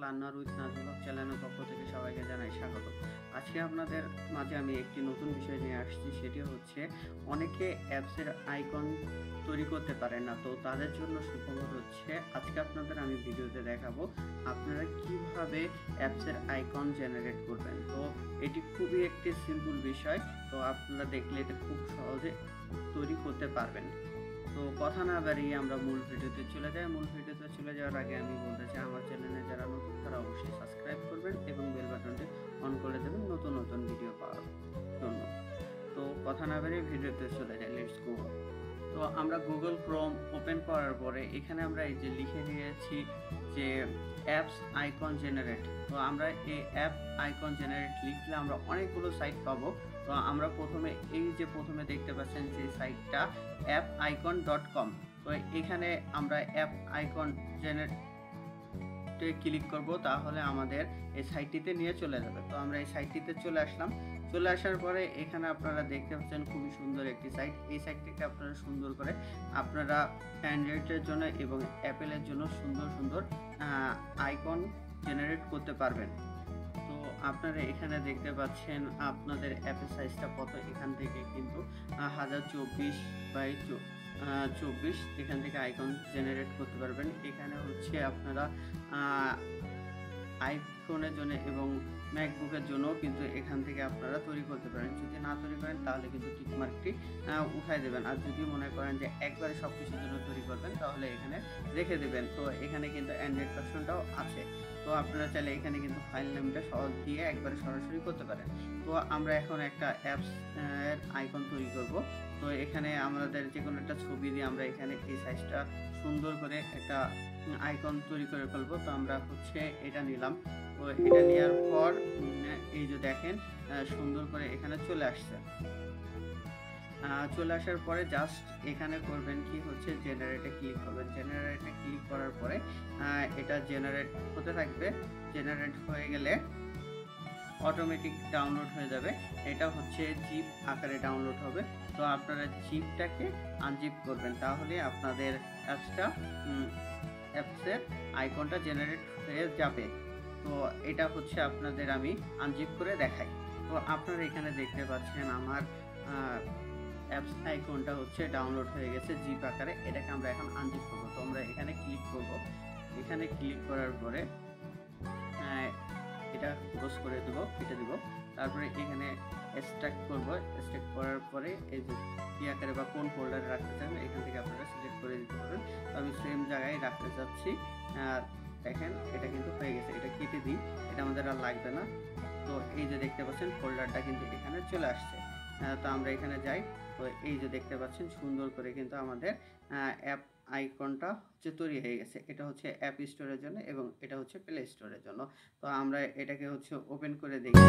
Learner with Nazmul চ্যানেলের পক্ষ থেকে সবাইকে জানাই স্বাগত। আজকে আপনাদের মাঝে আমি একটি নতুন বিষয় নিয়ে আসছি, সেটি হচ্ছে অনেকে অ্যাপসের আইকন তৈরি করতে পারেন না, তো তাদের জন্য সুখবর হচ্ছে আজকে আপনাদের আমি ভিডিওতে দেখাবো আপনারা কিভাবে অ্যাপসের আইকন জেনারেট করবেন। তো এটি খুবই একটি সিম্পল বিষয়, তো আপনারা দেখলে এটা খুব সহজে তৈরি করতে পারবেন। তো কথা না বাড়িয়ে আমরা মূল ভিডিওতে চলে যাই। মূল ভিডিওতে চলে যাওয়ার আগে আমি বলতে চাই আমার চ্যানেলে যারা নতুন তারা অবশ্যই সাবস্ক্রাইব করবেন এবং বেল বাটনটি অন করে দেবেন নতুন নতুন ভিডিও পাওয়ার জন্য। তো কথা না বাড়িয়ে ভিডিওতে চলে যাই, লেটস গো। তো আমরা গুগল ক্রোম ওপেন করার পরে এখানে আমরা এই যে লিখে দিয়েছি যে অ্যাপস আইকন জেনারেট। তো আমরা এই অ্যাপ আইকন জেনারেট লিখলে আমরা অনেকগুলো সাইট পাবো। তো আমরা প্রথমে দেখতে পাচ্ছেন যে সাইটটা appicon.com। তো এখানে আমরা অ্যাপ আইকন জেনারেটে ক্লিক করব, তাহলে আমাদের এই সাইটটিতে নিয়ে চলে যাবে। তো আমরা এই সাইটটিতে চলে আসলাম। চলে আসার পরে এখানে আপনারা দেখতে পাচ্ছেন খুবই সুন্দর একটি সাইট। এই সাইটটিকে আপনারা সুন্দর করে আপনারা অ্যান্ড্রয়েডের জন্য এবং অ্যাপেলের জন্য সুন্দর সুন্দর আইকন জেনারেট করতে পারবেন। তো আপনারা এখানে দেখতে পাচ্ছেন আপনাদের অ্যাপের সাইজটা কত। এখান থেকে কিন্তু 1024x24 এখান থেকে আইকন জেনারেট করতে পারবেন। এখানে হচ্ছে আপনারা আইফোনের জন্য এবং ম্যাকবুকের জন্য কিন্তু এখান থেকে আপনারা তৈরি করতে পারেন। যদি না তৈরি করেন তাহলে কিন্তু টিক মার্কটি উঠাই দেবেন, আর যদি মনে করেন যে একবারে সব কিছুর জন্য তৈরি করবেন তাহলে এখানে রেখে দেবেন। তো এখানে কিন্তু অ্যান্ড্রয়েড ভার্সনটাও আছে। তো আপনারা চাইলে এখানে কিন্তু ফাইল নেমটা সহজ দিয়ে একবারে সরাসরি করতে পারেন। তো আমরা এখন একটা অ্যাপস এর আইকন তৈরি করব। তো এখানে আমাদের যে কোনো একটা ছবি দিয়ে আমরা এখানে এই সাইজটা সুন্দর করে একটা আইকন তৈরি করে ফেলবো। তো আমরা হচ্ছে এটা নিলাম। তো এটা নেওয়ার পর এই যে দেখেন সুন্দর করে এখানে চলে আসছে। চলে আসার পরে জাস্ট এখানে করবেন কি হচ্ছে জেনারেটে ক্লিক করবেন। জেনারেটে ক্লিক করার পরে এটা জেনারেট হতে থাকবে। জেনারেট হয়ে গেলে অটোমেটিক ডাউনলোড হয়ে যাবে। এটা হচ্ছে জিপ আকারে ডাউনলোড হবে। তো আপনারা জিপটাকে আনজিপ করবেন, তাহলে আপনাদের অ্যাপসের আইকনটা জেনারেট হয়ে যাবে। তো এটা হচ্ছে আপনাদের আমি আনজিপ করে দেখাই। তো আপনারা এখানে দেখতে পাচ্ছেন আমার অ্যাপস আইকনটা হচ্ছে ডাউনলোড হয়ে গেছে জিপ আকারে। এটাকে আমরা এখন আনজিপ করবো। তো আমরা এখানে ক্লিক করব। এখানে ক্লিক করার পরে এটা ক্লোজ করে দেবো, কেটে দেবো। তারপরে এখানে এক্সট্রাক্ট করব। এক্সট্রাক্ট করার পরে এই যে কি আকারে বা কোন ফোল্ডারে রাখতে চান এখান থেকে আপনারা সিলেক্ট করে দিতে পারবেন। তো আমি সেম জায়গায় রাখতে চাচ্ছি। দেখেন এটা কিন্তু হয়ে গেছে। এটা কেটে দিই, এটা আমাদের আর লাগবে না। তো এই যে দেখতে পাচ্ছেন ফোল্ডারটা কিন্তু এখানে চলে আসছে। তো আমরা এখানে যাই। তো এই যে দেখতে পাচ্ছেন সুন্দর করে কিন্তু আমাদের অ্যাপ আইকনটা হচ্ছে তৈরি হয়ে গেছে। এটা হচ্ছে অ্যাপ স্টোরের জন্য এবং এটা হচ্ছে প্লে স্টোরের জন্য। তো আমরা এটাকে হচ্ছে ওপেন করে দেখি।